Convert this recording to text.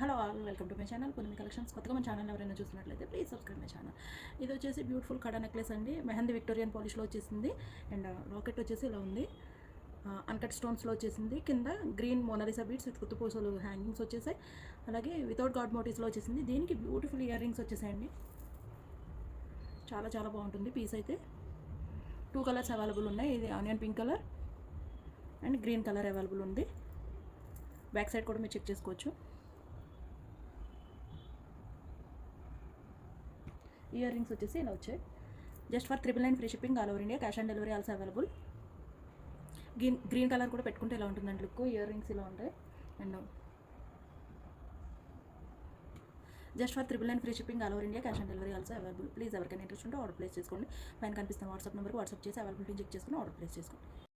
Hello all, welcome to my channel కొన్ని collections. కొత్తగా మన ఛానల్ ఎవరైనా చూసినట్లయితే ప్లీజ్ సబ్స్క్రైబ్ మై ఛానల్. ఇది వచ్చేసి బ్యూటిఫుల్ కడా నెక్లెస్ అండి. మెహందీ విక్టోరియన్ పాలిష్లో వచ్చేసింది. అండ్ లాకెట్ వచ్చేసి ఇలా ఉంది. అన్కట్ స్టోన్స్లో వచ్చేసింది. కింద గ్రీన్ మోనాలిసా బీడ్స్ విత్ కుత్తుపూసలు హ్యాంగింగ్స్ వచ్చేసాయి. అలాగే వితౌట్ గాడ్ మోటివ్స్లో వచ్చేసింది. దీనికి బ్యూటిఫుల్ ఇయర్ రింగ్స్ వచ్చేసాయండి. చాలా చాలా బాగుంటుంది పీస్ అయితే. 2 కలర్స్ అవైలబుల్ ఉన్నాయి. ఇది onion pink colour and green colour available ఉంది. బ్యాక్ సైడ్ కూడా మీరు చెక్ చేసుకోవచ్చు. ఇయర్ రింగ్స్ వచ్చేసి ఇలా వచ్చాయి. Just for 999 free shipping all over India. Cash on delivery also available. Green colour కూడా పెట్టుకుంటే ఇలా ఉంటుందండి లుక్. ఇయర్ రింగ్స్ ఇలా ఉంటాయి. And just for 999 free shipping all over India. Cash on delivery also available. Please ఎవరికైనా interest ఉంటే order place చేసుకోండి. పైన కనిపిస్తున్న వాట్సాప్ నెంబర్కి వాట్సాప్ చేసి అవైలబిలిటీ చెక్ చేసుకుని ఆర్డర్ ప్లేస్ చేసుకోండి.